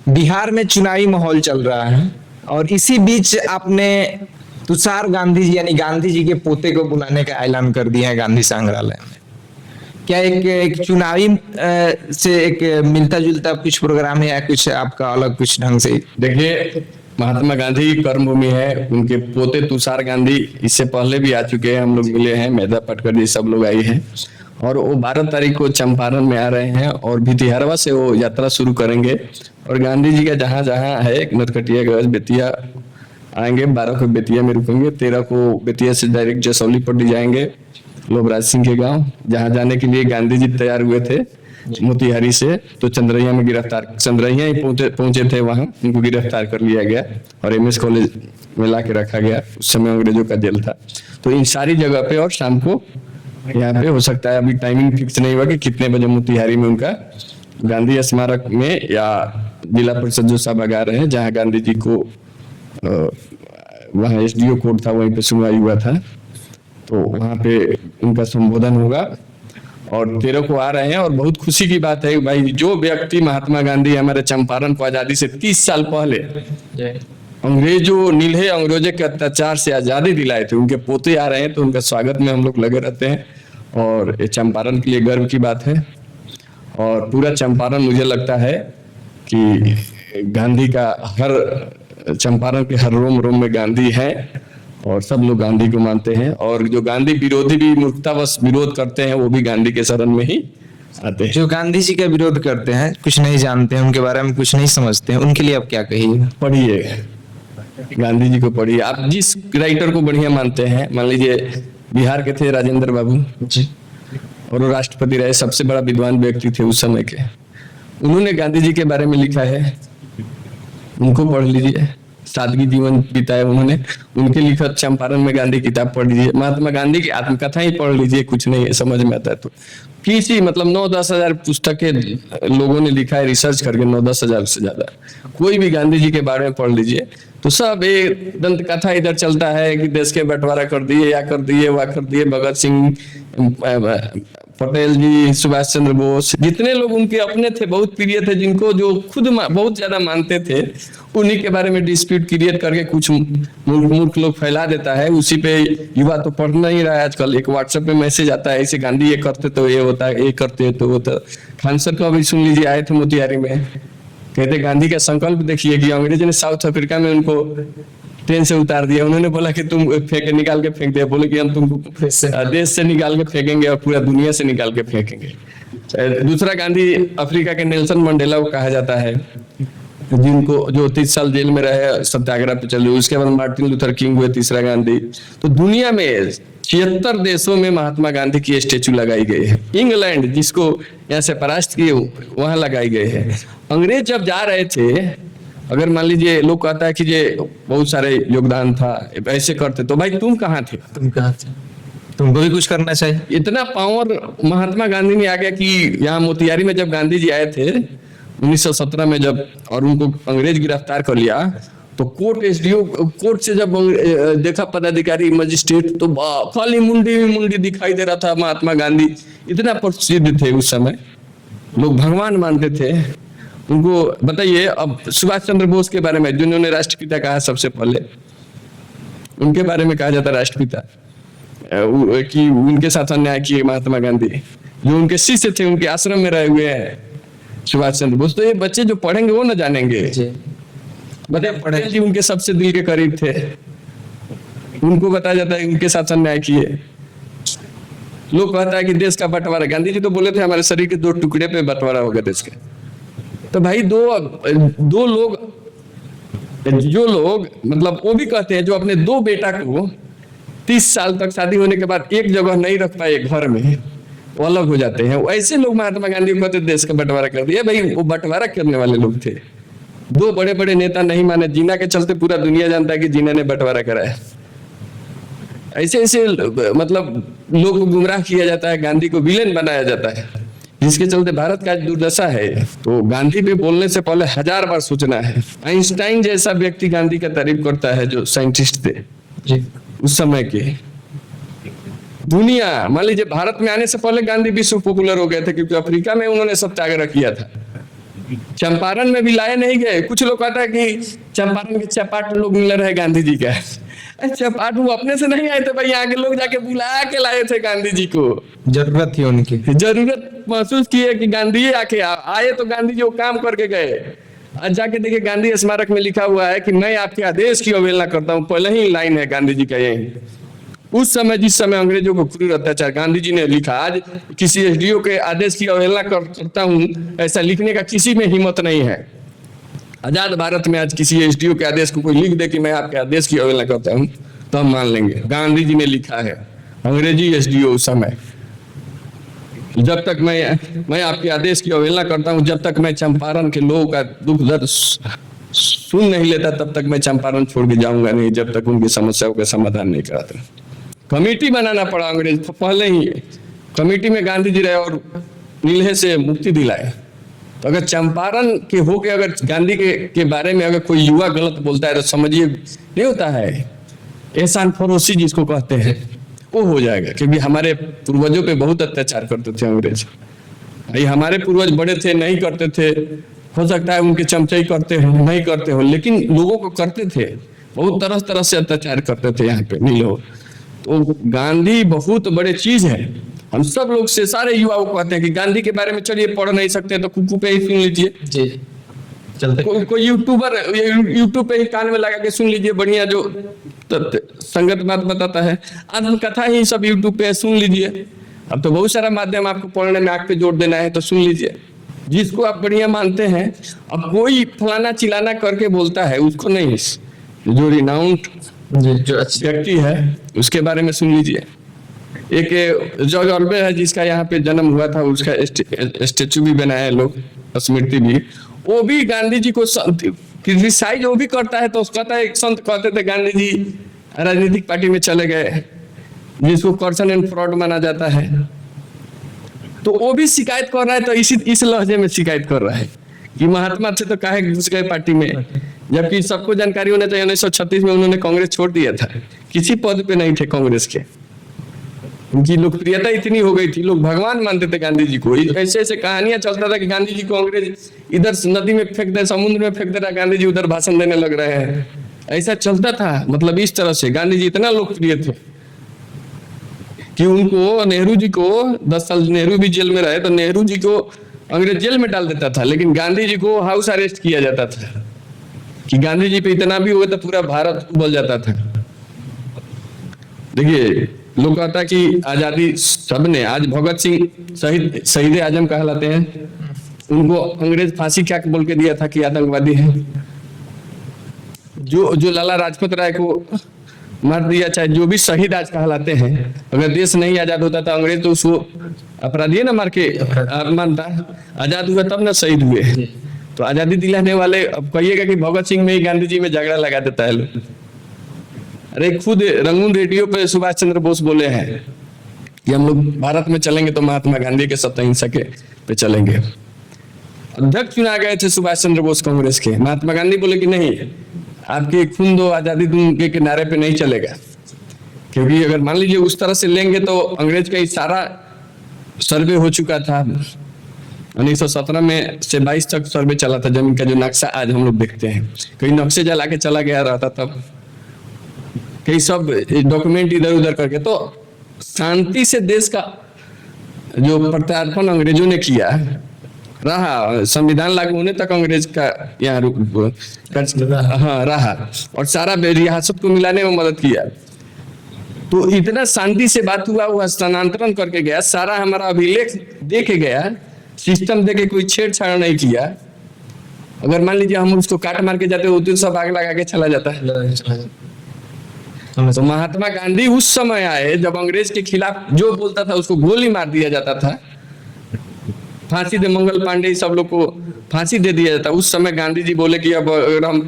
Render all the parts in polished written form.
बिहार में चुनावी माहौल चल रहा है और इसी बीच आपने तुषार गांधी जी यानी गांधी जी के पोते को बुलाने का ऐलान कर दिया है गांधी संग्रहालय में। क्या एक चुनावी से एक मिलता जुलता कुछ प्रोग्राम है या कुछ आपका अलग कुछ ढंग से? देखिए, महात्मा गांधी की कर्मभूमि है, उनके पोते तुषार गांधी इससे पहले भी आ चुके हैं, हम लोग मिले हैं, मेधा पटकर जी सब लोग आई हैं और वो 12 तारीख को चंपारण में आ रहे हैं और भितिहरवा से वो यात्रा शुरू करेंगे और गांधी जी का जहाँ जहाँ है नरकटियागंज बेतिया आएंगे, 12 को बेतिया में रुकेंगे, 13 को बेतिया से डायरेक्ट जसौली पट्टी जाएंगे लोबराज सिंह के गांव, जहाँ जाने के लिए गांधी जी तैयार हुए थे मोतिहारी से, तो चंद्रैया में चंद्रैया ही पहुंचे थे, वहां उनको गिरफ्तार कर लिया गया और एमएस कॉलेज में ला के रखा गया। उस समय अंग्रेजों का जेल था। तो इन सारी जगह पे और शाम को यहाँ पे हो सकता है, अभी टाइमिंग फिक्स नहीं हुआ कि कितने बजे मोतिहारी में उनका गांधी स्मारक में या जिला परिषद जो सभागार है जहाँ गांधी जी को वहाँ एसडीओ कोर्ट था वहीं पे सुनवाई हुआ था, तो वहाँ पे उनका संबोधन होगा और 13 को आ रहे हैं। और बहुत खुशी की बात है भाई, जो व्यक्ति महात्मा गांधी हमारे चंपारण को आजादी से 30 साल पहले अंग्रेजों नीले अंग्रेजों के अत्याचार से आजादी दिलाए थे, उनके पोते आ रहे हैं, तो उनका स्वागत में हम लोग लगे रहते हैं और ये चंपारण के लिए गर्व की बात है। और पूरा चंपारण मुझे लगता है कि गांधी का हर चंपारण के हर रोम रोम में गांधी है और सब लोग गांधी को मानते हैं और जो गांधी विरोधी भी मूर्खतावश विरोध करते हैं वो भी गांधी के शरण में ही आते हैं। जो गांधी जी का विरोध करते हैं, कुछ नहीं जानते हैं, उनके बारे में कुछ नहीं समझते हैं, उनके लिए आप क्या कहिएगा? पढ़िए, गांधी जी को पढ़िए। आप जिस राइटर को बढ़िया मानते हैं, मान लीजिए बिहार के थे राजेंद्र बाबू जी, और वो राष्ट्रपति रहे, सबसे बड़ा विद्वान व्यक्ति थे उस समय के, उन्होंने गांधी जी के बारे में लिखा है, उनको पढ़ लीजिए। सादगी जीवन बिताए उन्होंने, उनके लिखत चंपारण में गांधी किताब पढ़ लीजिए, महात्मा गांधी की आत्मकथा ही पढ़ लीजिए, कुछ नहीं समझ में आता है तो किसी मतलब 9-10 हजार पुस्तकें लोगों ने लिखा है रिसर्च करके, 9-10 हजार से ज्यादा। कोई भी गांधी जी के बारे में पढ़ लीजिए तो सब एक दंत कथा इधर चलता है कि देश के बंटवारा कर दिए, या कर दिए, वह कर दिए, भगत सिंह, पटेल जी, सुभाष चंद्र बोस, जितने लोग उनके अपने थे, बहुत प्रिय थे, जिनको जो खुद बहुत ज्यादा मानते थे, उन्हीं के बारे में डिस्प्यूट क्रिएट करके कुछ मूर्ख लोग फैला देता है। उसी पे युवा तो पढ़ नहीं रहा है आजकल। एक व्हाट्सएप पे मैसेज आता है, ऐसे गांधी ये करते तो ये होता है, ये करते तो होता। खान सर को अभी सुन लीजिए, आए थे मोतिहारी में, कहते गांधी का संकल्प देखिए कि अंग्रेजों ने साउथ अफ्रीका में उनको ट्रेन से उतार दिया, उन्होंने बोला कि तुम निकाल के फेंक दिया, बोले कि हम तुमको देश से निकाल के फेंकेंगे और पूरा दुनिया से निकाल के फेंकेंगे। दूसरा गांधी अफ्रीका के नेल्सन मंडेला को कहा जाता है, जिनको जो 30 साल जेल में रहे, सत्याग्रह पे चले। उसके बाद मार्टिन लूथर किंग हुए, तीसरा गांधी। तो दुनिया में 76 देशों में महात्मा गांधी की स्टेचू लगाई गई है। इंग्लैंड जिसको यहाँ से परास्त किए वहां लगाई गई है। अंग्रेज जब जा रहे थे, अगर मान लीजिए लोग कहता है कि ये बहुत सारे योगदान था, ऐसे करते, तो भाई तुम कहाँ थे? तुमको भी कुछ करना चाहिए। इतना पावर महात्मा गांधी ने आ गया कि यहाँ मोतिहारी में जब गांधी जी आए थे 1917 में, जब और उनको अंग्रेज गिरफ्तार कर लिया, तो कोर्ट एसडीओ कोर्ट से जब देखा पदाधिकारी मजिस्ट्रेट, तो खाली मुंडी दिखाई दे रहा था। महात्मा गांधी इतना प्रसिद्ध थे उस समय, लोग भगवान मानते थे उनको। बताइए अब सुभाष चंद्र बोस के बारे में, जिन्होंने राष्ट्रपिता कहा सबसे पहले, उनके बारे में कहा जाता राष्ट्रपिता कि उनके साथ अन्याय किए महात्मा गांधी। जो उनके शिष्य थे, उनके आश्रम में रहे हुए हैं सुभाष चंद्र बोस। तो ये बच्चे जो पढ़ेंगे वो न जानेंगे। बताइए, पटेल जी उनके सबसे दिल के करीब थे, उनको बताया जाता है उनके साथ अन्याय किए। लोग कहता है कि देश का बंटवारा, गांधी जी तो बोले थे हमारे शरीर के 2 टुकड़े पे बंटवारा होगा देश के। तो भाई दो लोग, जो लोग मतलब वो भी कहते हैं, जो अपने 2 बेटा को 30 साल तक शादी होने के बाद एक जगह नहीं रख पाए घर में, वो अलग हो जाते हैं। ऐसे लोग महात्मा गांधी को कहते देश का बंटवारा कर दिया। भाई वो बंटवारा करने वाले लोग थे। 2 बड़े बड़े नेता नहीं माने, जीना के चलते पूरा दुनिया जानता है कि जीना ने बंटवारा कराया। ऐसे ऐसे मतलब लोग को गुमराह किया जाता है, गांधी को विलेन बनाया जाता है, जिसके चलते भारत का दुर्दशा है। तो गांधी पे बोलने से पहले 1000 बार सोचना है। आइंस्टाइन जैसा व्यक्ति गांधी का तारीफ करता है, जो साइंटिस्ट थे जी उस समय के। दुनिया मान लीजिए भारत में आने से पहले गांधी विश्व पॉपुलर हो गए थे, क्योंकि अफ्रीका में उन्होंने सत्याग्रह किया था। चंपारण में भी लाए नहीं गए। कुछ लोग कहता है कि चंपारण के चपाट लोग मिल रहे गांधी जी का। चपाट वो अपने से नहीं आए थे भाई, यहाँ के लोग जाके बुला के लाए थे गांधी जी को। जरूरत थी उनकी। जरूरत महसूस की है कि गांधी जी आके आए तो गांधी जी वो काम करके गए। आज जाके देखिए गांधी स्मारक में लिखा हुआ है कि मैं आपके आदेश की अवहेलना करता हूँ, पहले ही लाइन है गांधी जी का यही। उस समय जिस समय अंग्रेजों को क्रूर अत्याचार, गांधी जी ने लिखा। आज किसी एसडीओ के आदेश की अवहेलना करता हूँ ऐसा लिखने का किसी में हिम्मत नहीं है। आजाद भारत में आज किसी एसडीओ के आदेश को कोई लिख दे कि मैं आपके आदेश की अवहेलना करता हूँ तो हम मान लेंगे। गांधी जी ने लिखा है, अंग्रेजी एसडीओ उस समय, जब तक मैं आपके आदेश की अवहेलना करता हूं, जब तक मैं चंपारण के लोगों का दुख दर्द सुन नहीं लेता तब तक मैं चंपारण छोड़ के जाऊंगा नहीं, जब तक उनकी समस्याओं का समाधान नहीं कराता। कमेटी बनाना पड़ा अंग्रेज पहले ही, कमेटी में गांधी जी रहे और नील्हे से मुक्ति दिलाए। तो अगर चंपारण के होके अगर गांधी के बारे में अगर कोई युवा गलत बोलता है तो समझिए नहीं होता है एहसान फरोशी जिसको कहते हैं वो हो जाएगा। क्योंकि हमारे पूर्वजों पे बहुत अत्याचार करते थे अंग्रेज। भाई हमारे पूर्वज बड़े थे, नहीं करते थे, हो सकता है उनके चमचे ही करते हो, नहीं करते हो, लेकिन लोगों को करते थे, बहुत तरह तरह से अत्याचार करते थे यहाँ पे नहीं लोग। तो गांधी बहुत बड़े चीज है। हम सब लोग से सारे युवाओं को कहते हैं कि गांधी के बारे में चलिए पढ़ नहीं सकते तो कुकू पे ही सुन लीजिए जी, चलते कोई यूट्यूबर यूट्यूब पे ही कान में लगा के सुन लीजिए, बढ़िया जो संगत बात बताता है। आत्मकथा ही सब यूट्यूब पे सुन लीजिए। अब तो बहुत सारा माध्यम आपको पढ़ने में आंख पे जोड़ देना है तो सुन लीजिए जिसको आप बढ़िया मानते हैं। अब कोई फलाना चिलाना करके बोलता है उसको नहीं, जो रिनाउंड जो अच्छी व्यक्ति है उसके बारे में सुन लीजिए। एक जॉर्ज ऑर्वेल है जिसका यहाँ पे जन्म हुआ था, उसका स्टेचू भी बनाया है लोग, स्मृति भी। वो भी गांधी जी को क्रिटिसाइज वो भी करता है। तो उसका कहता है, एक संत कहते थे गांधी जी राजनीतिक पार्टी में चले गए जिसको करप्शन एंड फ्रॉड माना जाता है। तो वो भी शिकायत कर रहा है, तो इस लहजे में शिकायत कर रहा है कि महात्मा थे तो काहे घुस गए पार्टी में, जबकि सबको जानकारी होना चाहिए 1936 में उन्होंने कांग्रेस छोड़ दिया था, किसी पद पे नहीं थे कांग्रेस के। उनकी लोकप्रियता इतनी हो गई थी, लोग भगवान मानते थे गांधी जी को। ऐसे ऐसे कहानियां चलता था कि गांधी जी को अंग्रेज इधर नदी में फेंक दे, समुद्र में फेंक दे रहा, गांधी जी उधर भाषण देने लग रहे हैं, ऐसा चलता था। मतलब इस तरह से गांधी जी इतना लोकप्रिय थे कि उनको नेहरू जी को 10 साल नेहरू भी जेल में रहे तो नेहरू जी को अंग्रेज जेल में डाल देता था, लेकिन गांधी जी को हाउस अरेस्ट किया जाता था कि गांधी जी पे इतना भी हुआ तो पूरा भारत उबल जाता था। देखिए लोग कहता कि आजादी सबने, आज भगत सिंह शहीद आजम कहलाते हैं, उनको अंग्रेज फांसी क्या बोल के दिया था कि आतंकवादी है। जो लाला लाजपत राय को मार दिया, चाहे जो भी शहीद आज कहलाते हैं, अगर देश नहीं आजाद होता था अंग्रेज तो उसको अपराधी ना मार के मानता। आजाद हुआ तब ना शहीद हुए। तो आजादी दिलाने वाले अब कहिएगा कि भगत सिंह में ही गांधी जी में झगड़ा लगा देता है लोग। अरे खुद रंगून रेडियो पे सुभाष चंद्र बोस बोले हैं कि हम लोग भारत में चलेंगे तो महात्मा गांधी के सत्य अहिंसा के पे चलेंगे। अध्यक्ष चुना गए थे सुभाष चंद्र बोस कांग्रेस के, महात्मा गांधी बोले कि नहीं, आपके खून दो आजादी दूं के किनारे पे नहीं चलेगा। क्योंकि अगर मान लीजिए उस तरह से लेंगे तो अंग्रेज का सारा सर्वे हो चुका था। 1917 में से 22 तक सर्वे चला था, जमीन का जो नक्शा आज हम लोग देखते हैं। कहीं नक्शे जला के चला गया रहता तब, कई सब डॉक्यूमेंट इधर उधर करके। तो शांति से देश का जो प्रत्यार्पण अंग्रेजों ने किया रहा, संविधान लागू होने तक अंग्रेज का यहाँ रहा और सारा रियासत को मिलाने में मदद किया। तो इतना शांति से बात हुआ, वो हस्तांतरण करके गया, सारा हमारा अभिलेख देके गया, सिस्टम देके कोई छेड़छाड़ नहीं किया। अगर मान लीजिए हम उसको काट मार के जाते तो सब आग लगा के चला जाता है। तो महात्मा गांधी उस समय आए जब अंग्रेज के खिलाफ जो बोलता था उसको गोली मार दिया जाता था, फांसी दे, मंगल पांडे सब लोग को फांसी दे दिया जाता। उस समय गांधी जी बोले कि अब अगर हम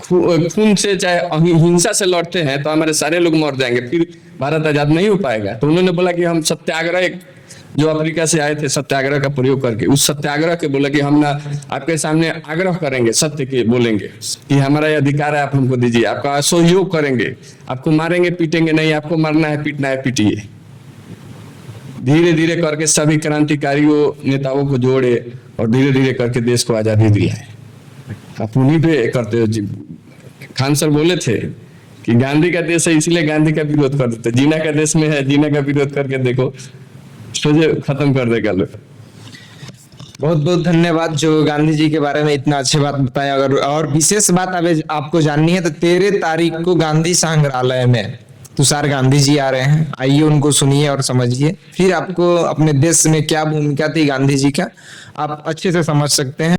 खून से चाहे हिंसा से लड़ते हैं तो हमारे सारे लोग मर जाएंगे, फिर भारत आजाद नहीं हो पाएगा। तो उन्होंने बोला कि हम सत्याग्रह, जो अफ्रीका से आए थे, सत्याग्रह का प्रयोग करके उस सत्याग्रह के बोला कि हम ना आपके सामने आग्रह करेंगे, सत्य के बोलेंगे कि हमारा ये अधिकार है, आप हमको दीजिए, आपका सहयोग करेंगे, आपको मारेंगे पीटेंगे नहीं, आपको मारना है पीटना है पीटिए। धीरे धीरे करके सभी क्रांतिकारियों नेताओं को जोड़े और धीरे धीरे करके देश को आजादी दिया है। आप उन्हीं पे करते हो जी। खान सर बोले थे कि गांधी का देश है इसलिए गांधी का विरोध कर देते, जीना का देश में है, जीना का विरोध करके देखो, सोचे खत्म कर देगा लोग। बहुत बहुत धन्यवाद जो गांधी जी के बारे में इतना अच्छे बात बताया। अगर और विशेष बात अब आपको जाननी है तो 13 तारीख को गांधी संग्रहालय में तुषार गांधी जी आ रहे हैं। आइए उनको सुनिए और समझिए, फिर आपको अपने देश में क्या भूमिका थी गांधी जी का आप अच्छे से समझ सकते हैं।